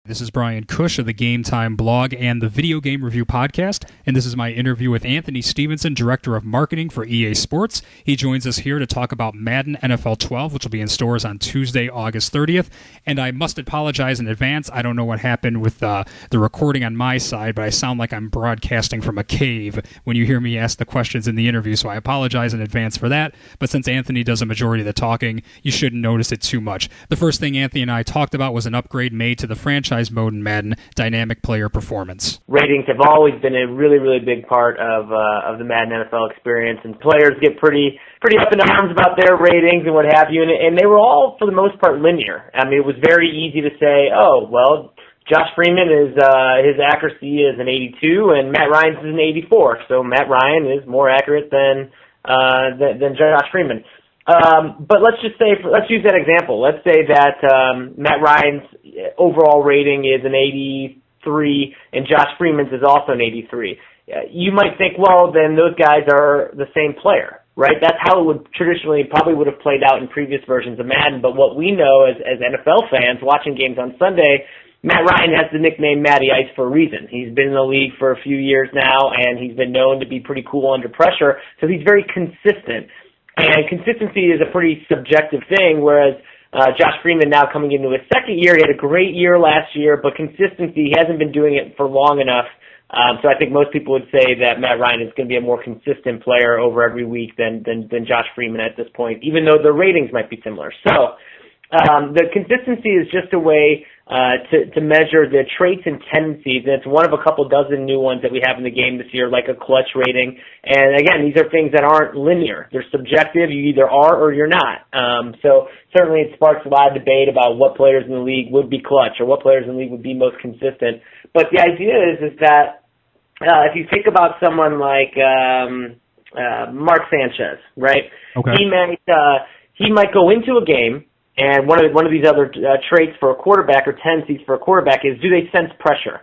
This is Brian Cush of the Game Time blog and the Video Game Review podcast, and this is my interview with Anthony Stevenson, Director of Marketing for EA Sports. He joins us here to talk about Madden NFL 12, which will be in stores on Tuesday, August 30th, and I must apologize in advance. I don't know what happened with the recording on my side, but I sound like I'm broadcasting from a cave when you hear me ask the questions in the interview, so I apologize in advance for that, but since Anthony does a majority of the talking, you shouldn't notice it too much. The first thing Anthony and I talked about was an upgrade made to the franchise mode in Madden, dynamic player performance. Ratings have always been a really, really big part of the Madden NFL experience, and players get pretty up in arms about their ratings and what have you, and they were all, for the most part, linear. I mean, it was very easy to say, oh, well, Josh Freeman is his accuracy is an 82, and Matt Ryan's is an 84, so Matt Ryan is more accurate than Josh Freeman. But let's use that example. Let's say that Matt Ryan's overall rating is an 83 and Josh Freeman's is also an 83. You might think, well, then those guys are the same player, right? That's how it would probably would have played out in previous versions of Madden. But what we know as NFL fans watching games on Sunday, Matt Ryan has the nickname Matty Ice for a reason. He's been in the league for a few years now, and he's been known to be pretty cool under pressure, so he's very consistent. And consistency is a pretty subjective thing, whereas Josh Freeman now coming into his second year, he had a great year last year, but consistency, he hasn't been doing it for long enough. So I think most people would say that Matt Ryan is going to be a more consistent player over every week than Josh Freeman at this point, even though the ratings might be similar. So the consistency is just a way to measure the traits and tendencies, and it's one of a couple dozen new ones that we have in the game this year, like a clutch rating. And again, these are things that aren't linear. They're subjective. You either are or you're not. So certainly it sparks a lot of debate about what players in the league would be clutch or what players in the league would be most consistent. But the idea is that if you think about someone like Mark Sanchez, right? Okay. He might go into a game. And one of these other traits for a quarterback or tendencies for a quarterback is, do they sense pressure?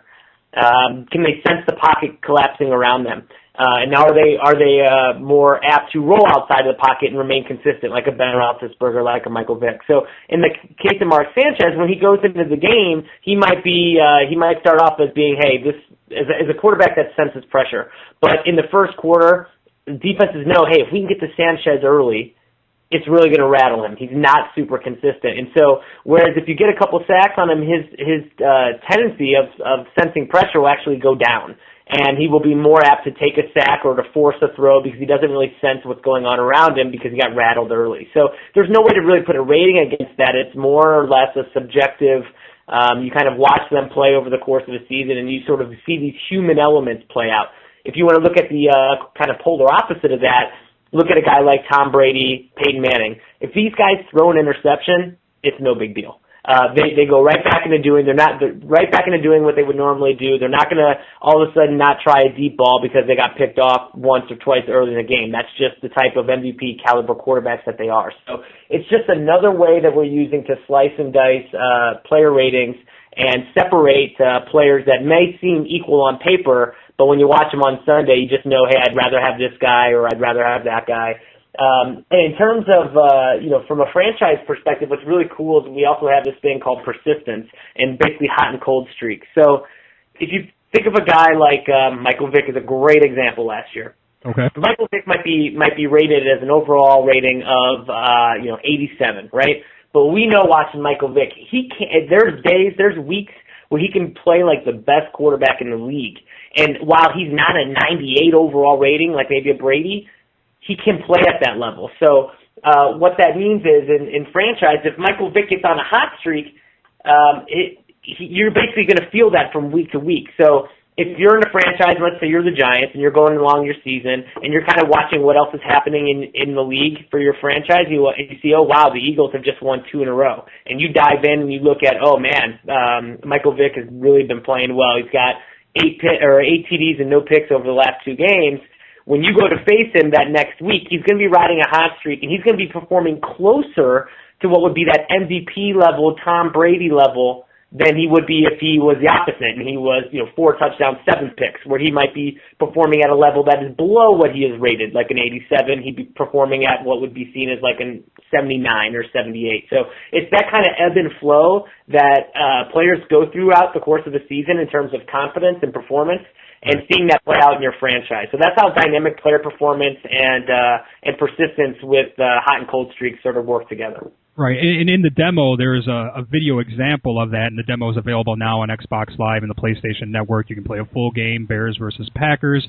Can they sense the pocket collapsing around them? And now are they more apt to roll outside of the pocket and remain consistent, like a Ben Roethlisberger, like a Michael Vick? So in the case of Mark Sanchez, when he goes into the game, he might start off as being, hey, this is a quarterback that senses pressure. But in the first quarter, defenses know, hey, if we can get to Sanchez early, it's really going to rattle him. He's not super consistent. And so, whereas if you get a couple sacks on him, his tendency of sensing pressure will actually go down. And he will be more apt to take a sack or to force a throw because he doesn't really sense what's going on around him because he got rattled early. So there's no way to really put a rating against that. It's more or less a subjective, you kind of watch them play over the course of the season and you sort of see these human elements play out. If you want to look at the kind of polar opposite of that, look at a guy like Tom Brady, Peyton Manning. If these guys throw an interception, it's no big deal. They go right back into doing what they would normally do. They're not going to all of a sudden not try a deep ball because they got picked off once or twice early in the game. That's just the type of MVP caliber quarterbacks that they are. So it's just another way that we're using to slice and dice player ratings and separate players that may seem equal on paper, but when you watch them on Sunday, you just know, hey, I'd rather have this guy or I'd rather have that guy. And in terms of, from a franchise perspective, what's really cool is we also have this thing called persistence and basically hot and cold streaks. So if you think of a guy like Michael Vick is a great example last year. Okay. Michael Vick might be rated as an overall rating of 87, right? But we know watching Michael Vick, there's weeks where he can play like the best quarterback in the league. And while he's not a 98 overall rating, like maybe a Brady, he can play at that level. So what that means is, in franchise, if Michael Vick gets on a hot streak, you're basically going to feel that from week to week. So if you're in a franchise, let's say you're the Giants, and you're going along your season, and you're kind of watching what else is happening in the league for your franchise, you see, oh, wow, the Eagles have just won 2 in a row. And you dive in and you look at, oh, man, Michael Vick has really been playing well. He's got 8 TDs and no picks over the last 2 games. When you go to face him that next week, he's going to be riding a hot streak, and he's going to be performing closer to what would be that MVP level, Tom Brady level than he would be if he was the opposite and he was, 4 touchdowns, 7 picks, where he might be performing at a level that is below what he is rated, like an 87. He'd be performing at what would be seen as like a 79 or 78. So it's that kind of ebb and flow that players go throughout the course of the season in terms of confidence and performance, and seeing that play out in your franchise. So that's how dynamic player performance and persistence with hot and cold streaks sort of work together. Right, and in the demo, there's a video example of that, and the demo is available now on Xbox Live and the PlayStation Network. You can play a full game, Bears versus Packers,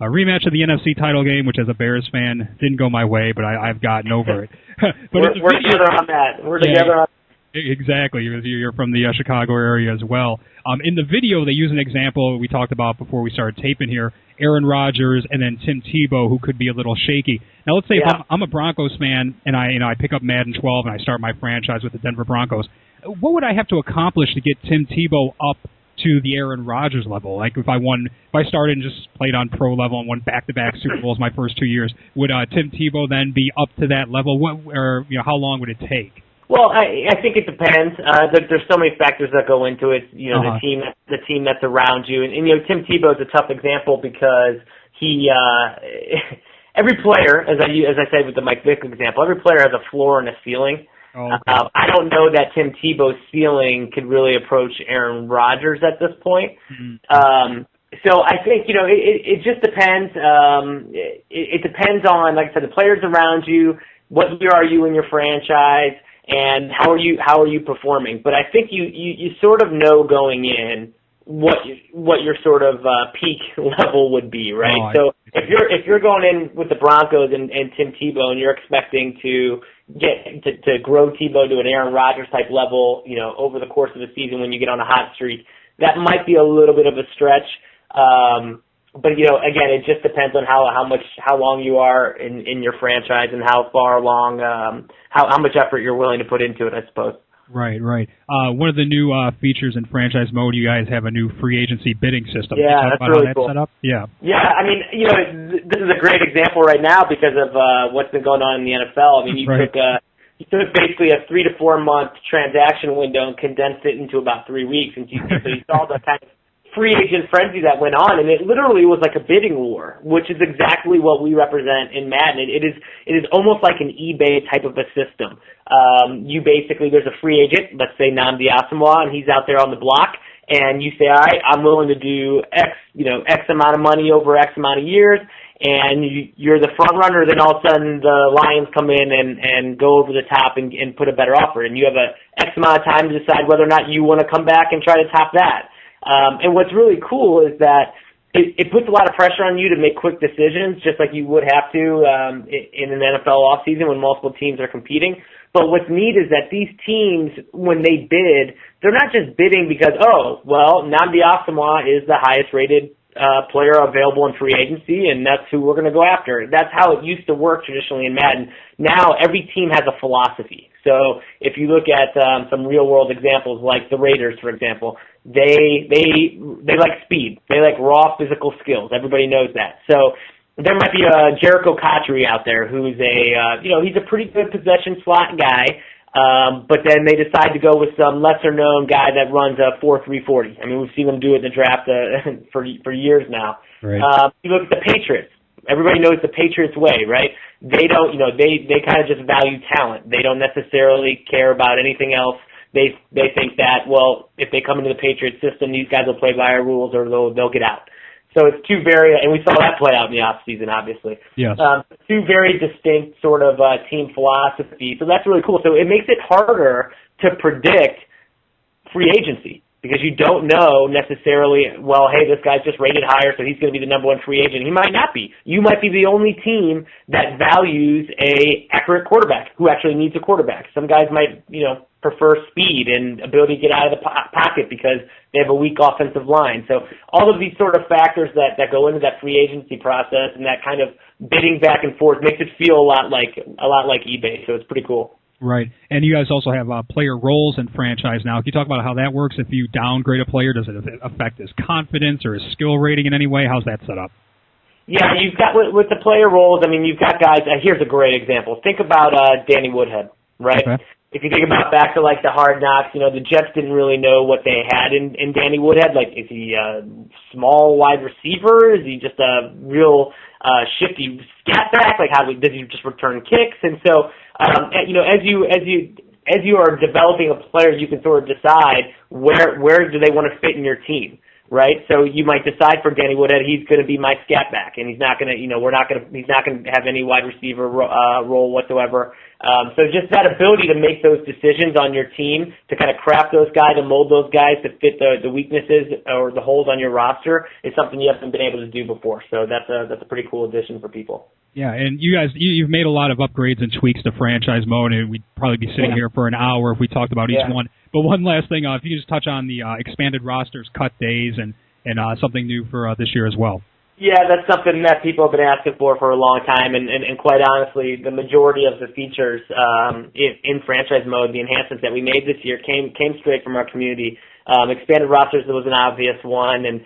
a rematch of the NFC title game, which as a Bears fan didn't go my way, but I've gotten over it. But we're together on that. We're together on that. Exactly. You're from the Chicago area as well. In the video, they use an example we talked about before we started taping here, Aaron Rodgers and then Tim Tebow, who could be a little shaky. Now, let's say if I'm a Broncos fan and I pick up Madden 12 and I start my franchise with the Denver Broncos, what would I have to accomplish to get Tim Tebow up to the Aaron Rodgers level? Like if I started and just played on pro level and won back-to-back Super Bowls my first 2 years, would Tim Tebow then be up to that level? How long would it take? Well, I think it depends. There's so many factors that go into it. The team that's around you, and Tim Tebow is a tough example because he every player, as I said with the Mike Vick example, every player has a floor and a ceiling. Oh, okay. I don't know that Tim Tebow's ceiling could really approach Aaron Rodgers at this point. Mm-hmm. So I think it just depends. It depends on, like I said, the players around you. What year are you in your franchise? And how are you performing? But I think you sort of know going in what your sort of peak level would be, right? So if you're going in with the Broncos and Tim Tebow and you're expecting to get to grow Tebow to an Aaron Rodgers type level, over the course of the season when you get on a hot streak, that might be a little bit of a stretch. But again, it just depends on how long you are in your franchise and how far along, how much effort you're willing to put into it, I suppose. Right. One of the new features in franchise mode, you guys have a new free agency bidding system. Yeah, that's really cool. Set up? Yeah. Yeah, I mean, this is a great example right now because of what's been going on in the NFL. I mean, you took basically a 3 to 4 month transaction window and condensed it into about 3 weeks, and so you saw the kind of free agent frenzy that went on, and it literally was like a bidding war, which is exactly what we represent in Madden. It is almost like an eBay type of a system. There's a free agent, let's say Nnamdi Asomugha, and he's out there on the block, and you say, all right, I'm willing to do X amount of money over X amount of years, and you're the front runner. Then all of a sudden the Lions come in and go over the top and put a better offer, and you have a X amount of time to decide whether or not you want to come back and try to top that. And what's really cool is that it puts a lot of pressure on you to make quick decisions, just like you would have to in an NFL offseason when multiple teams are competing. But what's neat is that these teams, when they bid, they're not just bidding because, Nnamdi Asomugha is the highest-rated player available in free agency, and that's who we're going to go after. That's how it used to work traditionally in Madden. Now every team has a philosophy. So if you look at some real-world examples, like the Raiders, for example, they like speed. They like raw physical skills. Everybody knows that. So there might be a Jericho Cotchery out there who's he's a pretty good possession slot guy. But then they decide to go with some lesser-known guy that runs a 4.340. I mean, we've seen them do it in the draft for years now. Right. You look at the Patriots. Everybody knows the Patriots way, right? They don't, they kind of just value talent. They don't necessarily care about anything else. They think that, if they come into the Patriots system, these guys will play by our rules or they'll get out. So it's and we saw that play out in the offseason, obviously. Yes. Two very distinct sort of team philosophy. So that's really cool. So it makes it harder to predict free agency because you don't know necessarily, hey, this guy's just rated higher, so he's going to be the number one free agent. He might not be. You might be the only team that values a accurate quarterback who actually needs a quarterback. Some guys might, prefer speed and ability to get out of the pocket because they have a weak offensive line. So all of these sort of factors that go into that free agency process and that kind of bidding back and forth makes it feel a lot like eBay. So it's pretty cool. Right. And you guys also have player roles in franchise now. Can you talk about how that works? If you downgrade a player, does it affect his confidence or his skill rating in any way? How's that set up? Yeah, you've got with the player roles, I mean, you've got guys. Here's a great example. Think about Danny Woodhead, right? Okay. if you think about back to like the Hard Knocks, the Jets didn't really know what they had in Danny Woodhead. Like, is he a small wide receiver? Is he just a real shifty scat back? Like, does he just return kicks? And so, as you are developing a player, you can sort of decide where do they want to fit in your team. Right, so you might decide for Danny Woodhead he's going to be my scat back, and he's not going to, he's not going to have any wide receiver role whatsoever. So just that ability to make those decisions on your team, to kind of craft those guys and mold those guys to fit the weaknesses or the holes on your roster is something you haven't been able to do before. So that's a pretty cool addition for people. Yeah, and you guys, you've made a lot of upgrades and tweaks to franchise mode, and we'd probably be sitting here for an hour if we talked about each one. But one last thing, if you could just touch on the expanded rosters, cut days, and something new for this year as well. Yeah, that's something that people have been asking for a long time, and quite honestly, the majority of the features in franchise mode, the enhancements that we made this year, came straight from our community. Expanded rosters was an obvious one, and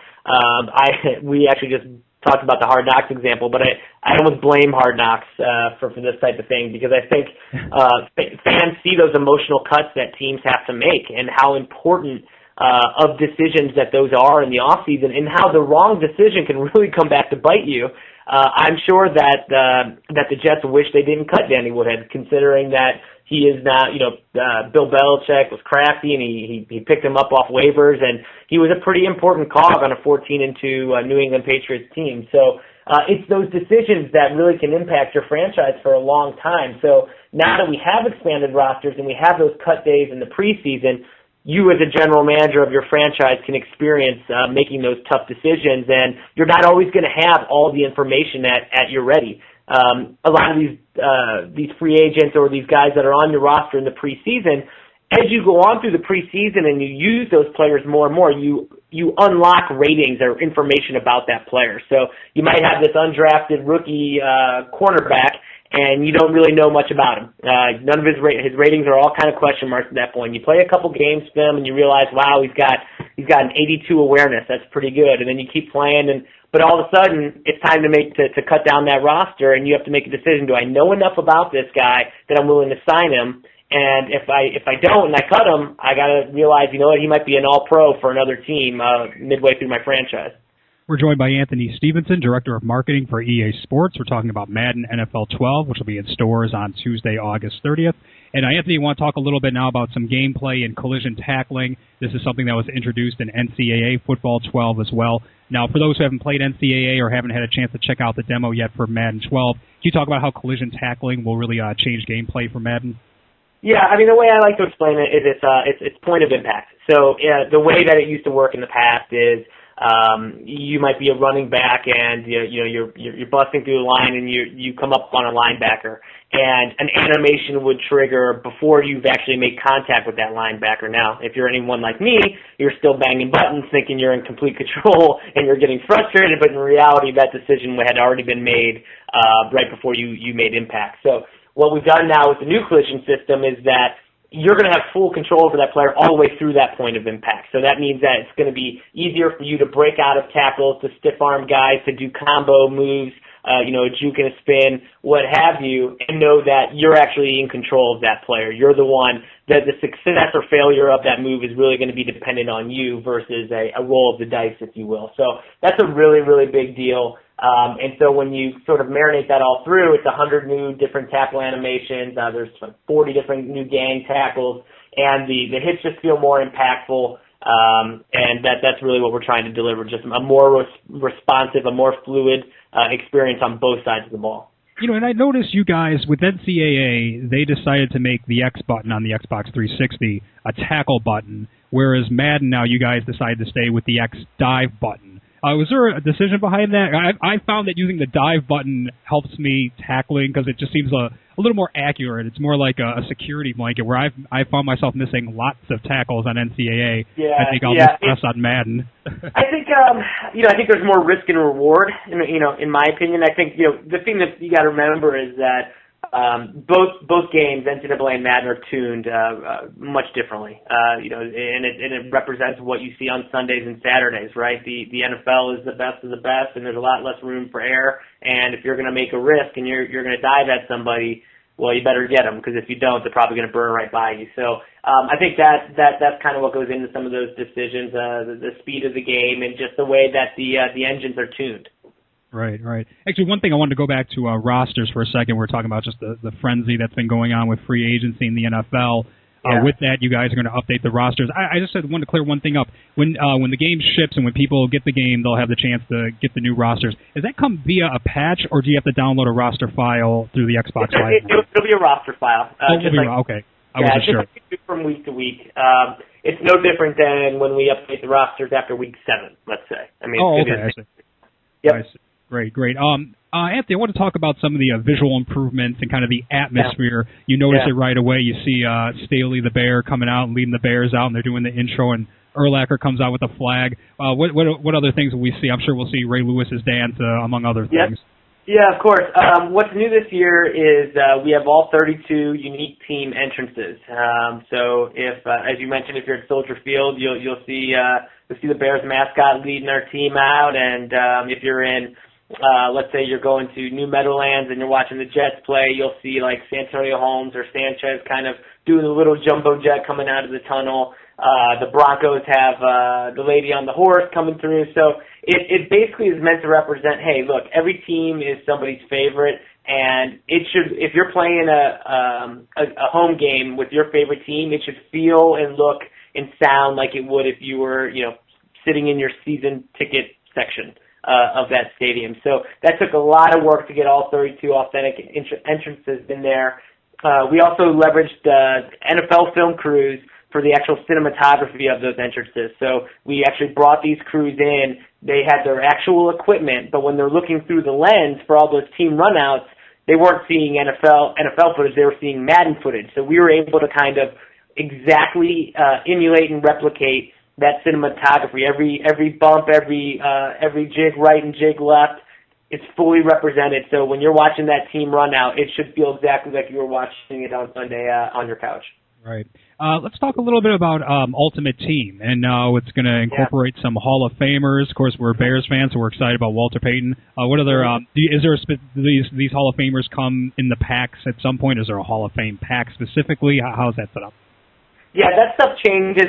we actually just talked about the Hard Knocks example, but I almost blame Hard Knocks for this type of thing, because I think fans see those emotional cuts that teams have to make and how important of decisions that those are in the offseason, and how the wrong decision can really come back to bite you. I'm sure that the Jets wish they didn't cut Danny Woodhead, considering that he is now, Bill Belichick was crafty, and he picked him up off waivers, and he was a pretty important cog on a 14-2 New England Patriots team. So it's those decisions that really can impact your franchise for a long time. So now that we have expanded rosters and we have those cut days in the preseason, you as a general manager of your franchise can experience making those tough decisions, and you're not always going to have all the information at your ready. A lot of these free agents or these guys that are on your roster in the preseason, as you go on through the preseason and you use those players more and more, you unlock ratings or information about that player. So you might have this undrafted rookie cornerback, and you don't really know much about him. None of his ratings are all kind of question marks at that point. You play a couple games for him, and you realize, wow, he's got an 82 awareness. That's pretty good. And then you keep playing, but all of a sudden it's time to cut down that roster, and you have to make a decision. Do I know enough about this guy that I'm willing to sign him? And if I don't and I cut him, I got to realize, he might be an all-pro for another team midway through my franchise. We're joined by Anthony Stevenson, Director of Marketing for EA Sports. We're talking about Madden NFL 12, which will be in stores on Tuesday, August 30th. And Anthony, I want to talk a little bit now about some gameplay and collision tackling. This is something that was introduced in NCAA Football 12 as well. Now, for those who haven't played NCAA or haven't had a chance to check out the demo yet for Madden 12, can you talk about how collision tackling will really change gameplay for Madden? Yeah, the way I like to explain it is it's point of impact. So the way that it used to work in the past is you might be a running back, and you're busting through the line, and you come up on a linebacker, and an animation would trigger before you've actually made contact with that linebacker. Now, if you're anyone like me, you're still banging buttons, thinking you're in complete control, and you're getting frustrated. But in reality, that decision had already been made right before you made impact. So what we've done now with the new collision system is that you're going to have full control over that player all the way through that point of impact. So that means that it's going to be easier for you to break out of tackles, to stiff-arm guys, to do combo moves, a juke and a spin, what have you, and know that you're actually in control of that player. You're the one that the success or failure of that move is really going to be dependent on you versus a roll of the dice, if you will. So that's a really, really big deal. And so when you sort of marinate that all through, it's 100 new different tackle animations. There's 40 different new gang tackles, and the hits just feel more impactful. And that's really what we're trying to deliver, just a more responsive, a more fluid experience on both sides of the ball. And I noticed you guys, with NCAA, they decided to make the X button on the Xbox 360 a tackle button, whereas Madden now you guys decided to stay with the X dive button. Was there a decision behind that? I found that using the dive button helps me tackling because it just seems a little more accurate. It's more like a security blanket, where I found myself missing lots of tackles on NCAA. Yeah, I think I'll miss less on Madden. I think I think there's more risk and reward. In my opinion, I think the thing that you got to remember is that both games, NCAA and Madden, are tuned much differently. And it represents what you see on Sundays and Saturdays, right? The NFL is the best of the best, and there's a lot less room for error. And if you're going to make a risk and you're going to dive at somebody, well, you better get them, because if you don't, they're probably going to burn right by you. So I think that's kind of what goes into some of those decisions, the speed of the game and just the way that the engines are tuned. Right, right. Actually, one thing I wanted to go back to rosters for a second. We're talking about just the frenzy that's been going on with free agency in the NFL. With that, you guys are going to update the rosters. I just wanted to clear one thing up. When the game ships and when people get the game, they'll have the chance to get the new rosters. Does that come via a patch, or do you have to download a roster file through the Xbox Live? It'll be a roster file. Okay. I wasn't sure. From week to week. It's no different than when we update the rosters after week 7, let's say. I mean, okay. I see. Yep. I see. Great. Anthony, I want to talk about some of the visual improvements and kind of the atmosphere. Yeah. You notice it right away. You see Staley the Bear coming out and leading the Bears out, and they're doing the intro, and Urlacher comes out with a flag. What other things will we see? I'm sure we'll see Ray Lewis's dance, among other things. Yeah, of course. What's new this year is we have all 32 unique team entrances. So if, as you mentioned, if you're at Soldier Field, you'll see the Bears mascot leading our team out, and if you're in let's say you're going to New Meadowlands and you're watching the Jets play, you'll see like Santonio Holmes or Sanchez kind of doing a little jumbo jet coming out of the tunnel. The Broncos have the lady on the horse coming through. So it basically is meant to represent, hey, look, every team is somebody's favorite, and it should, if you're playing a home game with your favorite team, it should feel and look and sound like it would if you were, sitting in your season ticket section of that stadium. So that took a lot of work to get all 32 authentic entrances in there. We also leveraged NFL film crews for the actual cinematography of those entrances. So we actually brought these crews in. They had their actual equipment, but when they're looking through the lens for all those team runouts, they weren't seeing NFL footage, they were seeing Madden footage. So we were able to kind of exactly emulate and replicate that cinematography. Every bump, every jig right and jig left, it's fully represented. So when you're watching that team run out, it should feel exactly like you were watching it on Sunday on your couch. Right. Let's talk a little bit about Ultimate Team, and it's going to incorporate some Hall of Famers. Of course, we're Bears fans, so we're excited about Walter Payton. What other? Is there these Hall of Famers come in the packs at some point? Is there a Hall of Fame pack specifically? How's that set up? Yeah, that stuff changes.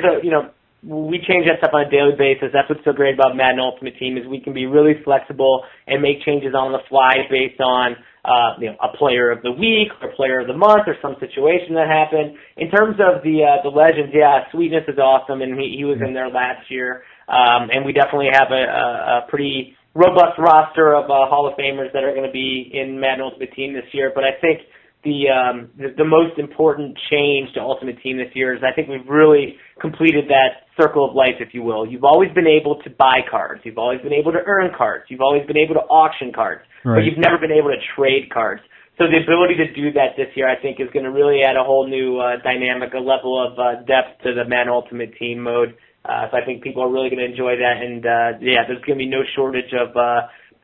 We change that stuff on a daily basis. That's what's so great about Madden Ultimate Team is we can be really flexible and make changes on the fly based on a player of the week or player of the month or some situation that happened. In terms of the legends, Sweetness is awesome, and he was in there last year. And we definitely have a pretty robust roster of Hall of Famers that are going to be in Madden Ultimate Team this year. But I think the most important change to Ultimate Team this year is I think we've really completed that circle of life, if you will. You've always been able to buy cards. You've always been able to earn cards. You've always been able to auction cards. Right. But you've never been able to trade cards. So the ability to do that this year, I think, is going to really add a whole new dynamic, a level of depth to the Madden Ultimate Team mode. So I think people are really going to enjoy that. And, there's going to be no shortage of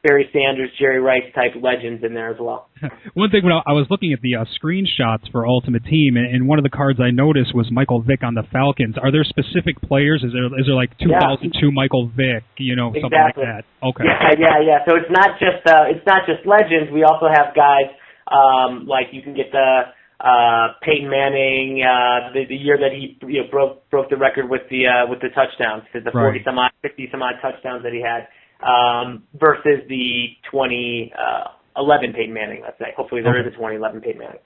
Barry Sanders, Jerry Rice type legends in there as well. One thing, when I was looking at the screenshots for Ultimate Team, and one of the cards I noticed was Michael Vick on the Falcons. Are there specific players? Is there like 2002 Michael Vick, something exactly. like that? Okay. Yeah. So it's not just legends. We also have guys like you can get the Peyton Manning, the year that he broke the record with the touchdowns, the 50 some odd touchdowns that he had. Versus the 2011 Peyton Manning, let's say. Hopefully there is a 2011 Peyton Manning.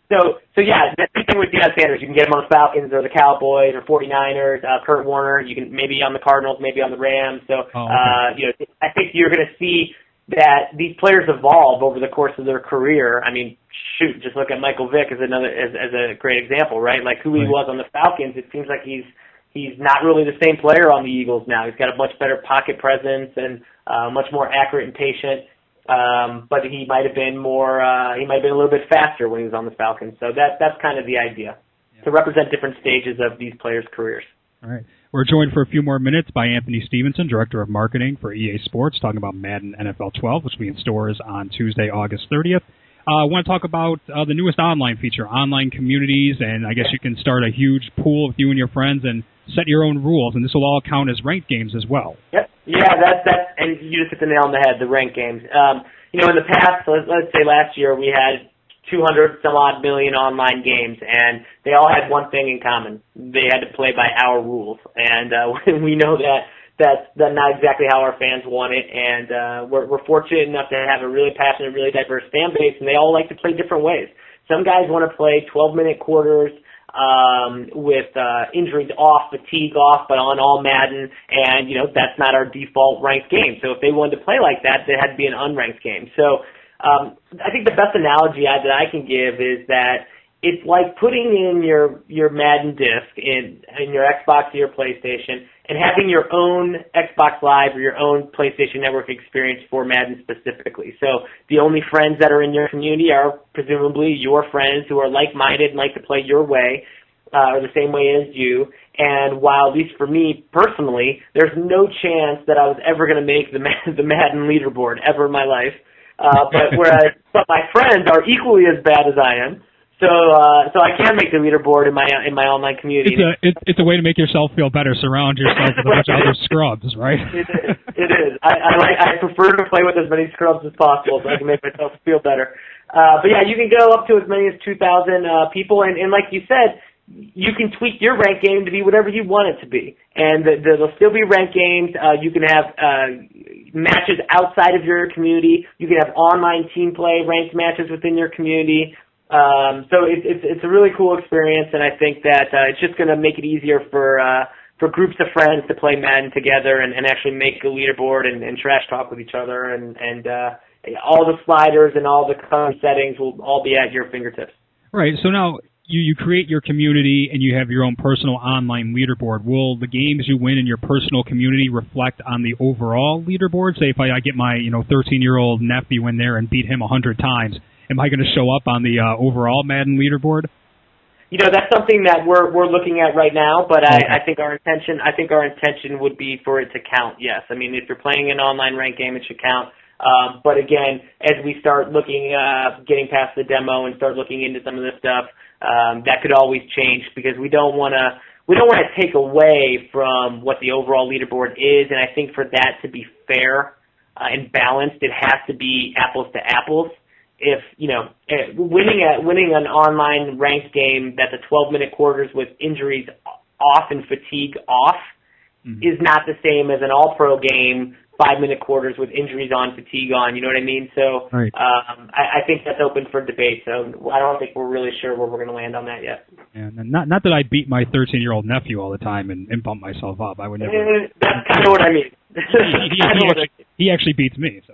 So the same thing with Deion Sanders. You can get him on the Falcons or the Cowboys or 49ers, Kurt Warner. You can maybe on the Cardinals, maybe on the Rams. So, I think you're going to see that these players evolve over the course of their career. I mean, just look at Michael Vick as a great example, right? Like who he was on the Falcons, it seems like he's not really the same player on the Eagles now. He's got a much better pocket presence and much more accurate and patient. But he might have been a little bit faster when he was on the Falcons. So that's kind of the idea, to represent different stages of these players' careers. All right. We're joined for a few more minutes by Anthony Stevenson, Director of Marketing for EA Sports, talking about Madden NFL 12, which will be in stores on Tuesday, August 30th. I want to talk about the newest online feature, online communities, and I guess you can start a huge pool with you and your friends and set your own rules, and this will all count as ranked games as well. Yep. Yeah, that's and you just hit the nail on the head, the ranked games. In the past, let's say last year, we had 200 some odd million online games, and they all had one thing in common: they had to play by our rules. And we know that's not exactly how our fans want it, and we're fortunate enough to have a really passionate, really diverse fan base, and they all like to play different ways. Some guys want to play 12-minute quarters with injuries off, fatigue off, but on all Madden, and that's not our default ranked game. So if they wanted to play like that, they had to be an unranked game. So I think the best analogy that I can give is that it's like putting in your Madden disc in your Xbox or your PlayStation and having your own Xbox Live or your own PlayStation Network experience for Madden specifically. So the only friends that are in your community are presumably your friends who are like-minded and like to play your way or the same way as you. And while, at least for me personally, there's no chance that I was ever going to make the Madden leaderboard ever in my life. But my friends are equally as bad as I am. So I can make the leaderboard in my online community. It's a way to make yourself feel better. Surround yourself with a bunch of other scrubs, right? It is. I prefer to play with as many scrubs as possible, so I can make myself feel better. But yeah, you can go up to as many as 2,000 people, and like you said, you can tweak your ranked game to be whatever you want it to be, and there'll still be ranked games. You can have matches outside of your community. You can have online team play ranked matches within your community. So it's a really cool experience, and I think that it's just going to make it easier for groups of friends to play Madden together and actually make a leaderboard and trash talk with each other, and all the sliders and all the custom settings will all be at your fingertips. Right. So now you create your community and you have your own personal online leaderboard. Will the games you win in your personal community reflect on the overall leaderboard? Say if I get my 13-year-old nephew in there and beat him 100 times. Am I going to show up on the overall Madden leaderboard? That's something that we're looking at right now, but I think our intention would be for it to count. Yes, I mean if you're playing an online ranked game, it should count. But again, as we start looking, getting past the demo and start looking into some of this stuff, that could always change because we don't want to take away from what the overall leaderboard is, and I think for that to be fair and balanced, it has to be apples to apples. If winning an online ranked game that's a 12-minute quarters with injuries off and fatigue off is not the same as an all-pro game 5-minute quarters with injuries on, fatigue on. You know what I mean? So right. I think that's open for debate. So I don't think we're really sure where we're going to land on that yet. Yeah, not that I beat my 13-year-old nephew all the time and bump myself up. I would never. That's kind of what I mean. He actually beats me. So.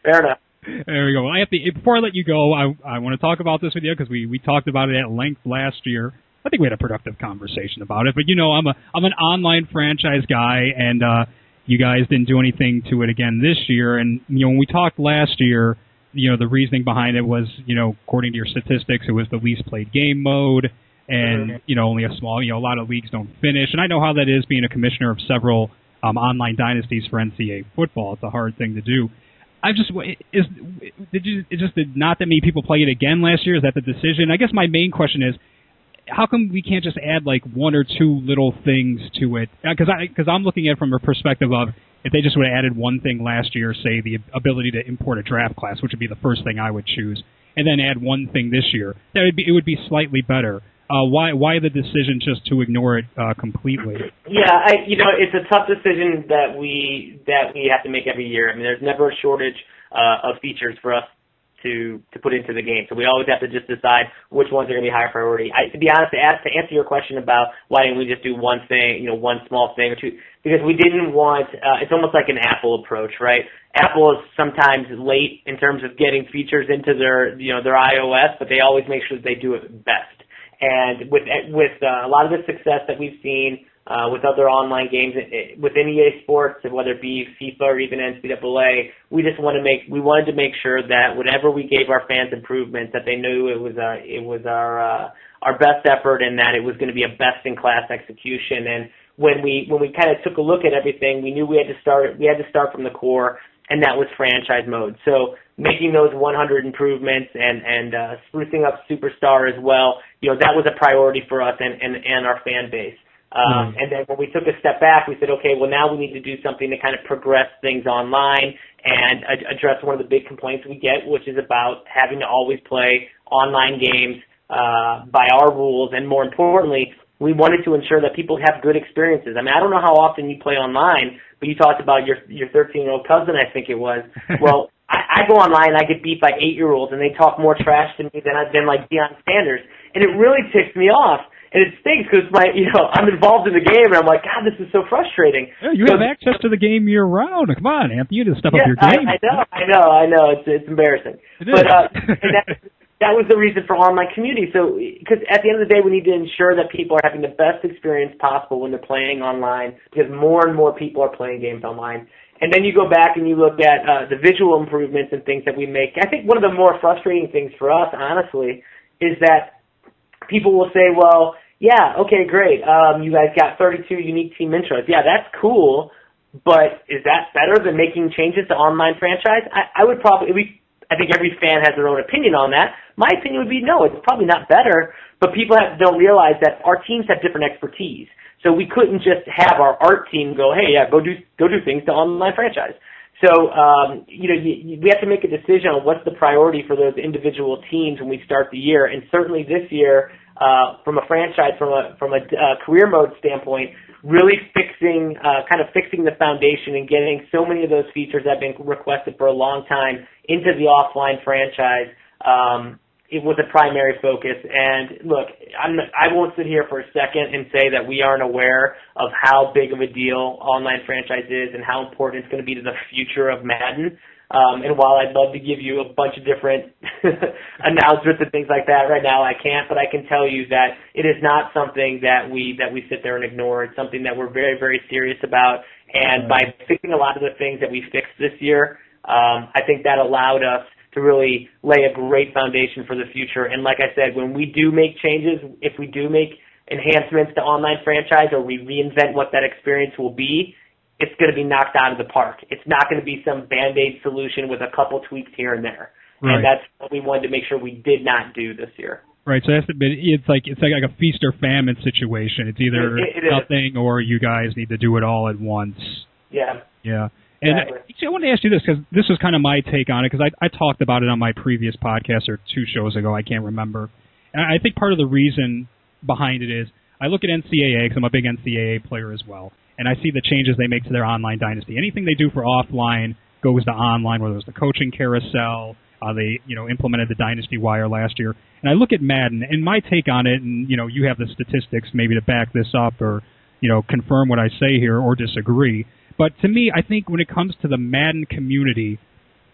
Fair enough. There we go. Well, before I let you go, I want to talk about this with you because we talked about it at length last year. I think we had a productive conversation about it. But I'm an online franchise guy, and you guys didn't do anything to it again this year. And when we talked last year, the reasoning behind it was, according to your statistics, it was the least played game mode, and only a small, a lot of leagues don't finish. And I know how that is being a commissioner of several online dynasties for NCAA football. It's a hard thing to do. Did not that many people play it again last year? Is that the decision? I guess my main question is, how come we can't just add like one or two little things to it? Because I'm looking at it from a perspective of if they just would have added one thing last year, say the ability to import a draft class, which would be the first thing I would choose, and then add one thing this year, it would be slightly better. Why the decision just to ignore it completely? Yeah, it's a tough decision that we have to make every year. I mean, there's never a shortage of features for us to put into the game, so we always have to just decide which ones are going to be higher priority. To be honest, to answer your question about why didn't we just do one thing, one small thing or two, because we didn't want. It's almost like an Apple approach, right? Apple is sometimes late in terms of getting features into their iOS, but they always make sure that they do it best. And with a lot of the success that we've seen with other online games within EA Sports, whether it be FIFA or even NCAA, we wanted to make sure that whenever we gave our fans improvements, that they knew it was our best effort and that it was going to be a best in class execution. And when we kind of took a look at everything, we knew we had to start from the core, and that was franchise mode. So making those 100 improvements and sprucing up Superstar as well, that was a priority for us and our fan base. And then when we took a step back, we said, okay, well, now we need to do something to kind of progress things online and address one of the big complaints we get, which is about having to always play online games by our rules. And more importantly, we wanted to ensure that people have good experiences. I mean, I don't know how often you play online, but you talked about your 13-year-old cousin, I think it was. Well, I go online, I get beat by 8-year-olds, and they talk more trash to me than like Deion Sanders. And it really ticks me off. And it stinks because I'm involved in the game, and I'm like, God, this is so frustrating. Yeah, you have access to the game year round. Come on, Anthony, you need to step up your game. I know. It's embarrassing. It but is. that was the reason for online community. So, because at the end of the day, we need to ensure that people are having the best experience possible when they're playing online, because more and more people are playing games online. And then you go back and you look at the visual improvements and things that we make. I think one of the more frustrating things for us, honestly, is that people will say, well, yeah, okay, great. You guys got 32 unique team intros. Yeah, that's cool, but is that better than making changes to online franchise? I think every fan has their own opinion on that. My opinion would be no, it's probably not better, but people don't realize that our teams have different expertise. So we couldn't just have our art team go, hey, yeah, go do things to online franchise. So, we have to make a decision on what's the priority for those individual teams when we start the year. And certainly this year, from a franchise, from a career mode standpoint, really fixing the foundation and getting so many of those features that have been requested for a long time into the offline franchise. It was a primary focus. And look, I won't sit here for a second and say that we aren't aware of how big of a deal online franchise is and how important it's going to be to the future of Madden. And while I'd love to give you a bunch of different announcements and things like that right now, I can't. But I can tell you that it is not something that we sit there and ignore. It's something that we're very, very serious about. And by fixing a lot of the things that we fixed this year, I think that allowed us to really lay a great foundation for the future. And like I said, when we do make changes, if we do make enhancements to online franchise or we reinvent what that experience will be, it's going to be knocked out of the park. It's not going to be some Band-Aid solution with a couple tweaks here and there. Right. And that's what we wanted to make sure we did not do this year. Right, so it's like a feast or famine situation. It's either nothing or you guys need to do it all at once. Yeah. Yeah. And actually, I wanted to ask you this, because this was kind of my take on it, because I talked about it on my previous podcast or 2 shows ago, I can't remember. And I think part of the reason behind it is I look at NCAA, because I'm a big NCAA player as well, and I see the changes they make to their online dynasty. Anything they do for offline goes to online, whether it was the coaching carousel, they implemented the Dynasty Wire last year. And I look at Madden, and my take on it, and you have the statistics maybe to back this up or confirm what I say here or disagree. But to me, I think when it comes to the Madden community,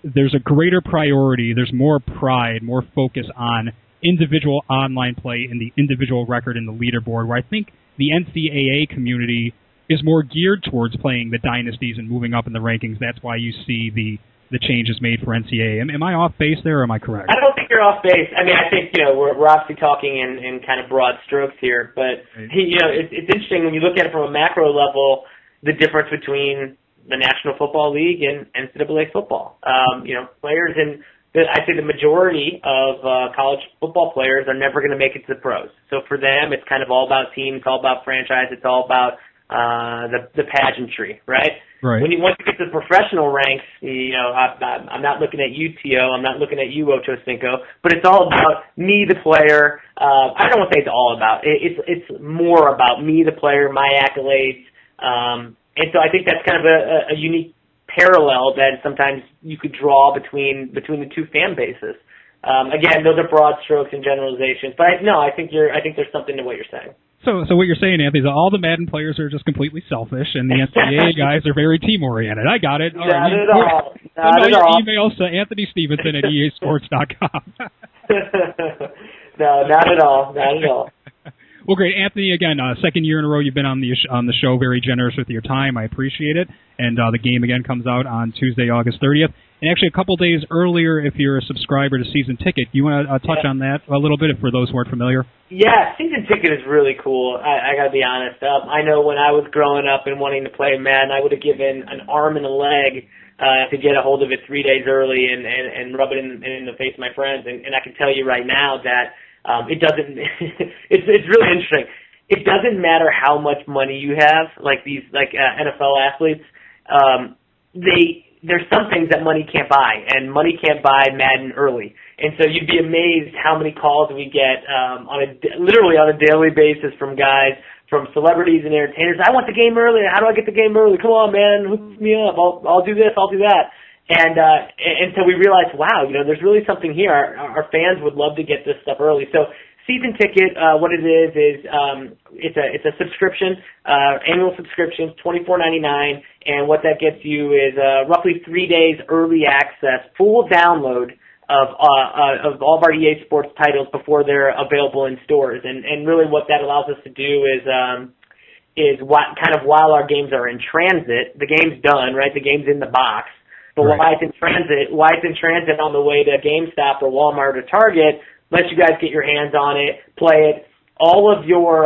there's a greater priority, there's more pride, more focus on individual online play and the individual record in the leaderboard, where I think the NCAA community is more geared towards playing the dynasties and moving up in the rankings. That's why you see the changes made for NCAA. Am I off base there, or am I correct? I don't think you're off base. I mean, I think, we're obviously talking in kind of broad strokes here, but, it's interesting when you look at it from a macro level, the difference between the National Football League and NCAA football. Players I'd say the majority of college football players are never going to make it to the pros. So for them, it's kind of all about team, it's all about franchise, it's all about the pageantry, right? Right. Once you get to the professional ranks, I'm not looking at you, T.O., I'm not looking at you, Ocho Cinco, but it's all about me, the player. I don't want to say it's all about. It's more about me, the player, my accolades. And so I think that's kind of a unique parallel that sometimes you could draw between the 2 fan bases. Again, those are broad strokes and generalizations, but I think there's something to what you're saying. So what you're saying, Anthony, is all the Madden players are just completely selfish, and the NCAA guys are very team-oriented. I got it. All not right. At all. Send all your emails to Anthony Stevenson at easports.com. No, not at all. Not at all. Well, great. Anthony, again, second year in a row you've been on the show, very generous with your time. I appreciate it. And the game, again, comes out on Tuesday, August 30th. And actually, a couple days earlier, if you're a subscriber to Season Ticket, you want to touch on that a little bit for those who aren't familiar? Yeah, Season Ticket is really cool. I got to be honest. I know when I was growing up and wanting to play Madden, I would have given an arm and a leg to get a hold of it 3 days early and rub it in the face of my friends. And I can tell you right now that it doesn't. It's really interesting. it doesn't matter how much money you have, like these NFL athletes. There's some things that money can't buy, and money can't buy Madden early. And so you'd be amazed how many calls we get literally on a daily basis from guys, from celebrities and entertainers. I want the game early. How do I get the game early? Come on, man, hook me up. I'll do this. I'll do that. And so we realized, wow, there's really something here. Our fans would love to get this stuff early. So season ticket, what it is it's a subscription, annual subscription, $24.99, and what that gets you is roughly 3 days early access, full download of all of our EA Sports titles before they're available in stores. And really what that allows us to do is while our games are in transit, the game's done, right? The game's in the box. But right. Why it's in transit on the way to GameStop or Walmart or Target, let you guys get your hands on it, play it. All of your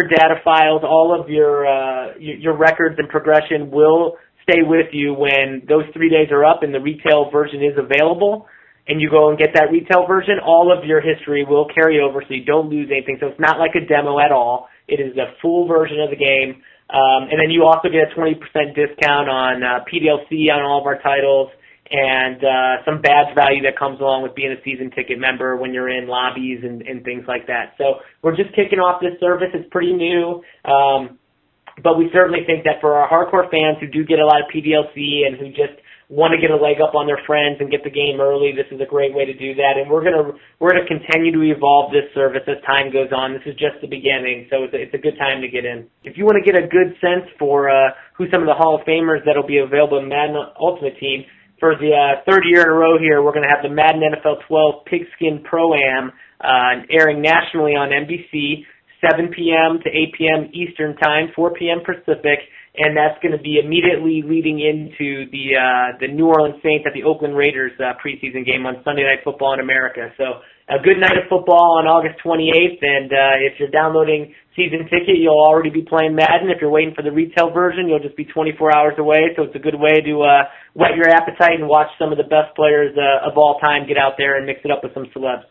data files, all of your records and progression will stay with you when those 3 days are up and the retail version is available, and you go and get that retail version. All of your history will carry over, so you don't lose anything. So it's not like a demo at all. It is a full version of the game. And then you also get a 20% discount on PDLC on all of our titles, and some badge value that comes along with being a season ticket member when you're in lobbies and things like that. So we're just kicking off this service. It's pretty new, but we certainly think that for our hardcore fans who do get a lot of PDLC and who just want to get a leg up on their friends and get the game early, this is a great way to do that. And we're gonna continue to evolve this service as time goes on. This is just the beginning, so it's a good time to get in. If you want to get a good sense for who some of the Hall of Famers that'll be available in Madden Ultimate Team, for the third year in a row here, we're going to have the Madden NFL 12 Pigskin Pro-Am airing nationally on NBC, 7 p.m. to 8 p.m. Eastern Time, 4 p.m. Pacific, and that's going to be immediately leading into the New Orleans Saints at the Oakland Raiders preseason game on Sunday Night Football in America. So a good night of football on August 28th, and if you're downloading season ticket, you'll already be playing Madden. If you're waiting for the retail version, you'll just be 24 hours away, so it's a good way to whet your appetite and watch some of the best players of all time get out there and mix it up with some celebs.